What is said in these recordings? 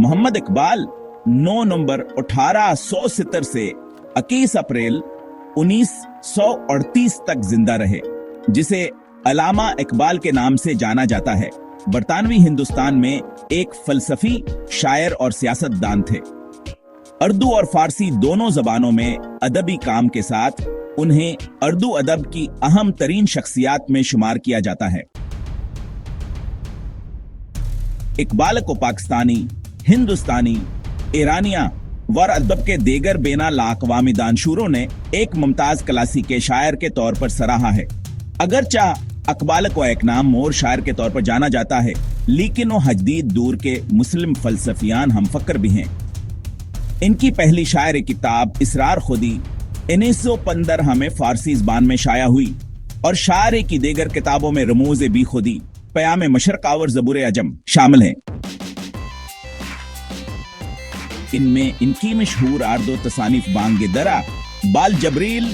मोहम्मद इकबाल 9 नवंबर 1870 से 21 अप्रैल 1938 तक जिंदा रहे, जिसे अलामा इकबाल के नाम से जाना जाता है। बरतानवी हिंदुस्तान में एक फलसफी, शायर और सियासतदान थे। उर्दू और फारसी दोनों जबानों में अदबी काम के साथ उन्हें उर्दू अदब की अहम तरीन शख्सियात में शुमार किया जाता है। इकबाल को पाकिस्तानी, हिंदुस्तानी, ईरानिया व अदब के देगर बेना लाकवामी दानशूरों ने एक मुमताज क्लासी के शायर के तौर पर सराहा है। अगरचा इकबाल को एक नाम और शायर के तौर पर जाना जाता है, लेकिन वो हजदीद दूर के मुस्लिम फलसफियान हमफक्र भी हैं। इनकी पहली शायरी किताब इसरार खुदी 1915 में फारसी ज़बान में शाया हुई और शायरी की दीगर किताबों में रमूज बी खुदी, पयाम मशरक़ और ज़बूर अजम शामिल हैं। इनमें इनकी मशहूर आर्दो तसानीफ बांग दरा, बाल जबरील,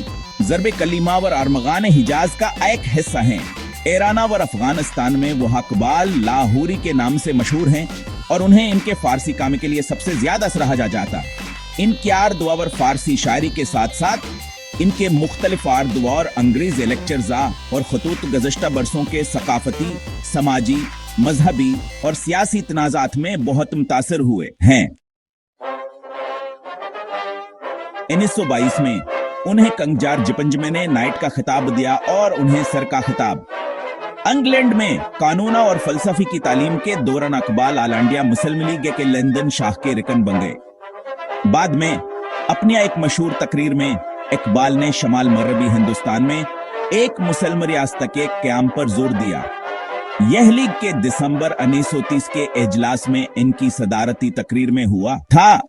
ज़रब कलीमा व अरमगान हिजाज का एक हिस्सा हैं। ईरान और अफगानिस्तान में वो इकबाल लाहौरी के नाम से मशहूर हैं और उन्हें इनके फारसी काम के लिए सबसे ज्यादा सराहा जाता। इनकी आर्द और फारसी शायरी के साथ साथ इनके मुख्तलिफ आर्द और अंग्रेज लेक्चर्स और खतूत गुज़श्ता बरसों के सकाफती, समाजी, मजहबी और सियासी तनाज़ात में बहुत मुतासिर हुए हैं। 1922 में उन्हें कंगजार जिपंजमे ने नाइट का खिताब दिया और उन्हें सर का खिताब। इंग्लैंड में कानूना और फलसफी की तालीम के दौरान Iqbal all India Muslim league के लंदन शाख के रिकन बन गए। बाद में अपनी एक मशहूर तकरीर में इकबाल ने शमाल मगरबी हिंदुस्तान में एक मुसलमान रियासत के क़याम पर जोर दिया। यह लीग के दिसंबर 1930 के इजलास में इनकी सदारती तकरीर में हुआ था।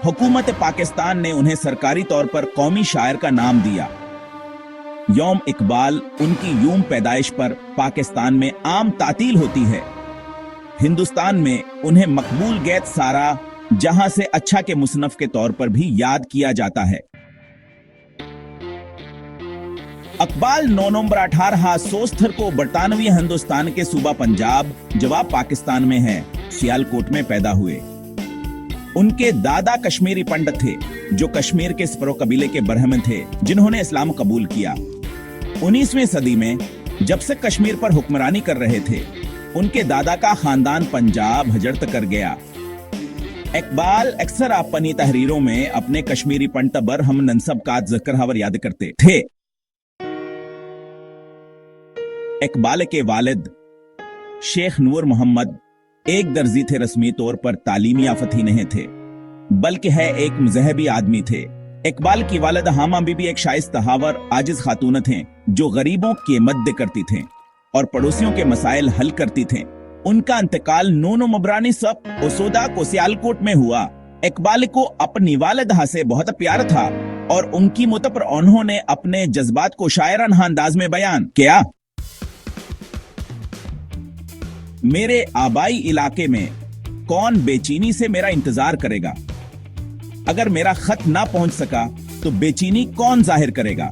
हुकूमत पाकिस्तान ने उन्हें सरकारी तौर पर कौमी शायर का नाम दिया। यौम इकबाल उनकी यूम पैदाइश पर पाकिस्तान में आम तातील होती है। हिंदुस्तान में उन्हें मकबूल गैत सारा जहां से अच्छा के मुसन्नफ के तौर पर भी याद किया जाता है। इकबाल 9 नवंबर 1870 को बरतानवी हिंदुस्तान के सूबा पंजाब, जवाब पाकिस्तान में है, सियालकोट में पैदा हुए। उनके दादा कश्मीरी पंडित थे जो कश्मीर के स्परो कबीले के बरहमन थे, जिन्होंने इस्लाम कबूल किया। 19वीं सदी में जब से कश्मीर पर हुक्मरानी कर रहे थे, उनके दादा का खानदान पंजाब हजरत कर गया। इकबाल अक्सर अपनी तहरीरों में अपने कश्मीरी पंडित बरहम नंसब का जिक्र हवर याद करते थे। इकबाल के वालिद शेख नूर मोहम्मद एक दर्जी थे, रस्मी तौर पर तालीमी याफ्त ही नहीं थे, बल्कि है एक मजहबी आदमी थे। इकबाल की वालिद हामा बीबी एक शाइस्ता व आजिज खातून थे जो गरीबों की मदद करती थीं और पड़ोसियों के मसाइल हल करती थीं। उनका इंतकाल 9 नवंबर सब उसोदा को सियालकोट में हुआ। इकबाल को अपनी वालिदा से बहुत प्यार था और उनकी मौत पर उन्होंने अपने जज्बात को शायराना अंदाज में बयान किया। मेरे आबाई इलाके में कौन बेचीनी से मेरा इंतजार करेगा? अगर मेरा खत ना पहुंच सका तो बेचीनी कौन जाहिर करेगा?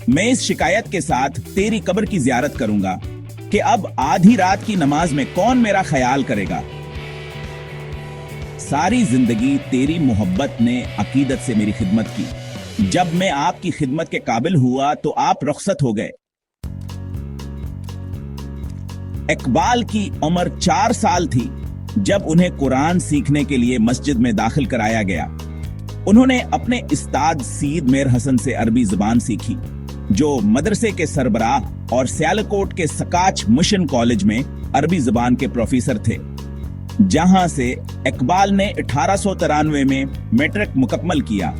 मैं इस शिकायत के साथ तेरी कब्र की जियारत करूंगा कि अब आधी रात की नमाज में कौन मेरा ख्याल करेगा। सारी जिंदगी तेरी मोहब्बत ने अकीदत से मेरी खिदमत की। जब मैं आपकी खिदमत के काबिल हुआ तो आप रुखसत हो गए। इकबाल की उम्र 4 साल थी जब उन्हें कुरान सीखने के लिए मस्जिद में दाखिल कराया गया। उन्होंने अपने उस्ताद सीद मेर हसन से अरबी जुबान सीखी, जो मदरसे के सरबराह और सियालकोट के सकाच मिशन कॉलेज में अरबी जुबान के प्रोफेसर थे, जहां से इकबाल ने 1893 में मैट्रिक मुकम्मल किया।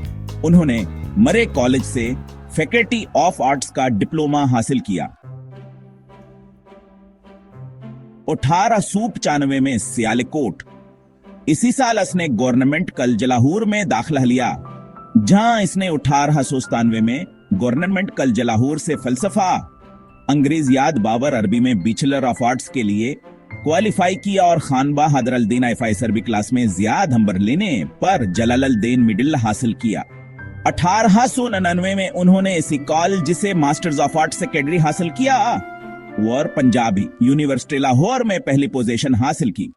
उन्होंने मरे कॉलेज से फैकल्टी ऑफ आर्ट्स का डिप्लोमा हासिल किया। 1895 में सियालकोट, इसी साल इसने गवर्नमेंट कॉलेज लाहौर में दाखिला लिया, जहां इसने 1897 में गवर्नमेंट कॉलेज लाहौर से फलसफा, अंग्रेजियात बाबर अरबी में बैचलर ऑफ आर्ट्स के लिए क्वालिफाई किया और खानबा हैदरअल-दीन एफआई अरबी क्लास में ज्यादा नंबर लेने पर जलालुद्दीन मिडिल हासिल किया। 1899 में उन्होंने इसी कॉलेज से मास्टर्स ऑफ आर्ट्स से कैडरी हासिल किया। और पंजाबी यूनिवर्सिटी लाहौर में पहली पोजीशन हासिल की।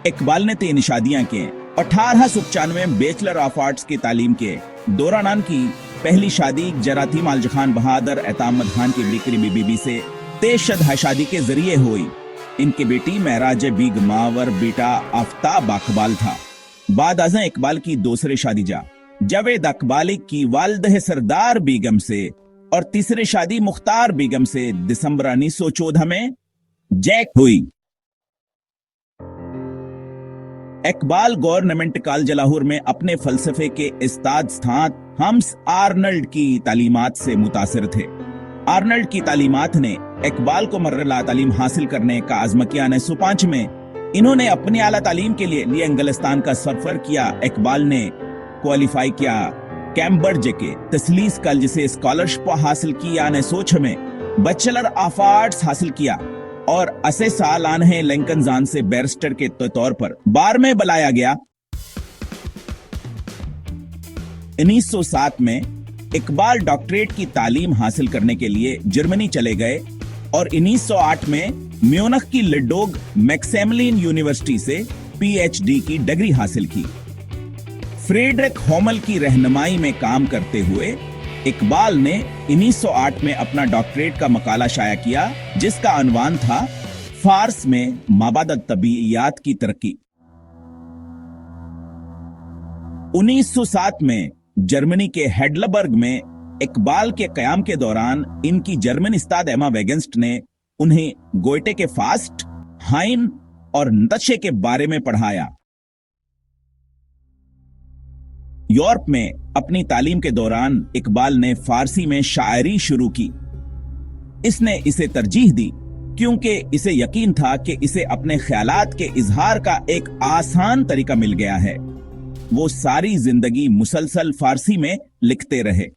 इकबाल ने 3 शादियां की। 1895 में बैचलर ऑफ आर्ट्स की तालीम के दौरान की पहली शादी जराती मालज खान बहादुर एतामद खान की बिक्री बीबी से 23 शादी के जरिए हुई। इनकी बेटी महराज बीग मावर बेटा आफ्ताब अकबाल था। बाद आज़म इकबाल की दूसरी शादी जावेद अकबाली की वालिद सरदार बेगम से और तीसरी शादी मुख्तार बेगम से दिसंबर 1914 में जैक हुई। इकबाल गवर्नमेंट कॉलेज लाहौर में अपने फलसफे के उस्ताद हम्स आर्नल्ड की तालीमात से मुतासिर थे। आर्नल्ड की तालीमात ने इकबाल को मर्रला तालीम हासिल करने का आज़म किया। 1905 में इन्होंने अपनी आला तालीम के लिए इंग्लिस्तान का सफर किया। इकबाल ने क्वालिफाई किया कैम्ब्रिज के तस्लीस कॉलेज से स्कॉलरशिप हासिल की। 1906 में बैचलर ऑफ आर्ट्स हासिल किया और 80 साल आने लिंकन जान से बैरिस्टर के तौर पर बार में बुलाया गया। 1907 में इकबाल डॉक्टरेट की तालीम हासिल करने के लिए जर्मनी चले गए और 1908 में म्यूनिख की लिडोग मैक्सिमिलियन यूनिवर्सिटी से पीएचडी की डिग्री हासिल की। फ्रेडरिक होमल की रहनुमाई में काम करते हुए इकबाल ने 1908 में अपना डॉक्टरेट का मकाला शाया किया, जिसका अनवान था फारस में माबाद तबीयत की तरक्की। 1907 में जर्मनी के हेडलबर्ग में इकबाल के कयाम के दौरान इनकी जर्मन उस्ताद एमा वेगेंस्ट ने उन्हें गोएटे के फास्ट, हाइन और नत्शे के बारे में पढ़ाया। यूरोप में अपनी तालीम के दौरान इकबाल ने फारसी में शायरी शुरू की। इसने इसे तरजीह दी क्योंकि इसे यकीन था कि इसे अपने ख्यालात के इजहार का एक आसान तरीका मिल गया है। वो सारी जिंदगी मुसलसल फारसी में लिखते रहे।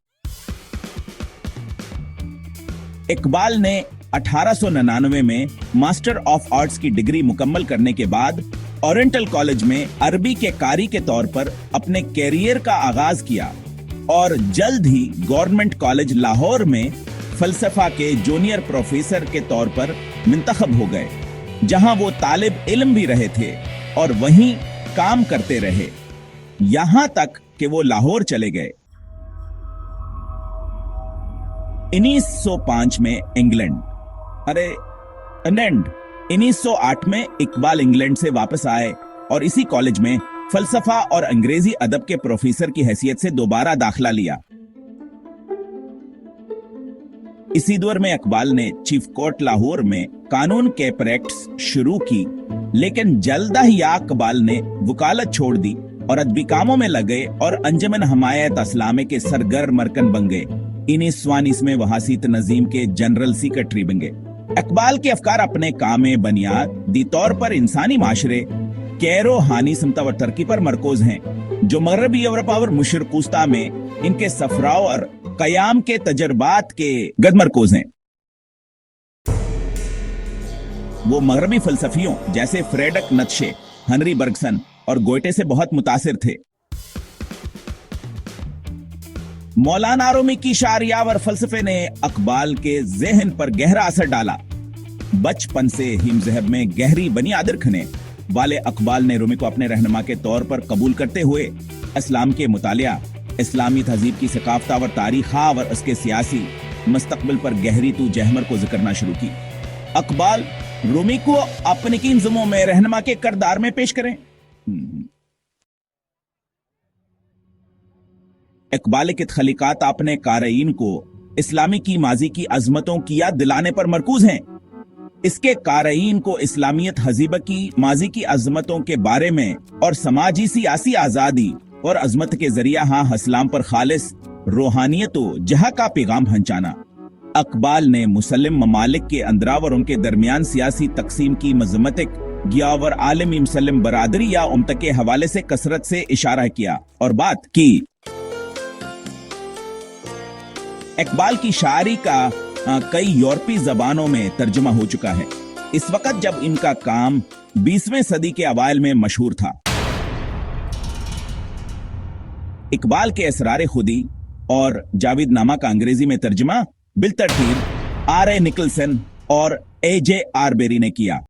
इकबाल ने 1899 में मास्टर ऑफ आर्ट्स की डिग्री मुकम्मल करने के बाद ओरिएंटल कॉलेज में अरबी के कारी के तौर पर अपने कैरियर का आगाज किया और जल्द ही गवर्नमेंट कॉलेज लाहौर में फलसफा के जूनियर प्रोफेसर के तौर पर मुंतखब हो गए, जहां वो तालिब इल्म भी रहे थे और वहीं काम करते रहे, यहां तक कि वो लाहौर चले गए। 1905 में इंग्लैंड 1908 में इकबाल इंग्लैंड से वापस आए और इसी कॉलेज में फलसफा और अंग्रेजी अदब के प्रोफेसर की हैसियत से दोबारा दाखिला लिया। इसी दौर में इकबाल ने चीफ कोर्ट लाहौर में कानून के प्रैक्टिस शुरू की, लेकिन जल्द ही इकबाल ने वकालत छोड़ दी और अदबी कामों में लगे और अंजमन हमायत इस्लामी के सरगर्म मरकन बन गए। 1919 में वहासीत नजीम के जनरल सेक्रेटरी बन गए। इकबाल के अफकार अपने काम में बुनियादी तौर पर इंसानी माशरे कैरो हानी समता व तरक्की पर मरकूज हैं, जो मगरबी यूरोप और मुशरकुस्ता में इनके सफराव और कयाम के तजर्बात के गदमरकूज हैं। वो मगरबी फलसफियों जैसे फ्रेडरिक नीत्शे, हेनरी बर्गसन और गोएटे से बहुत मुतासिर थे। मौलाना रूमी की शायरिया और फलसफे ने इकबाल के ज़हन पर गहरा असर डाला। बचपन से ही मज़हब में गहरी बुनियाद रखने वाले इकबाल ने रूमी को अपने रहनुमा के तौर पर कबूल करते हुए इस्लाम के मुतालिया, इस्लामी तहजीब की सकाफत और तारीख और उसके सियासी मुस्तकबिल पर गहरी तो जहमर को जिक्रना शुरू की। इकबाल रूमी को अपने किन ज़ुमों में रहनुमा के किरदार में पेश करें। इकबाल के खलीकात अपने कारीन को इस्लामी की माजी की अजमतों की याद दिलाने पर मरकूज हैं। इसके कारीन को इस्लामियत हजीब की माजी की अजमतों के बारे में और समाजी सियासी आजादी और अजमत के जरिया इस्लाम पर खालिस रूहानियत जहाँ का पैगाम पहुंचाना। इकबाल ने मुसलिम ममालिक के अंदरावर उनके दरमियान सियासी तकसीम की मजम्मत गियावर आलमी मुसलिम बरादरी या उम्मत के हवाले से कसरत से इशारा किया और बात की। इकबाल की शायरी का कई यूरोपीय जबानों में तर्जुमा हो चुका है। इस वक्त जब इनका काम 20वीं सदी के अवाइल में मशहूर था। इकबाल के असरार खुदी और जावेदनामा का अंग्रेजी में तर्जुमा बिलतरतीब आर ए निकलसन और ए जे आरबेरी ने किया।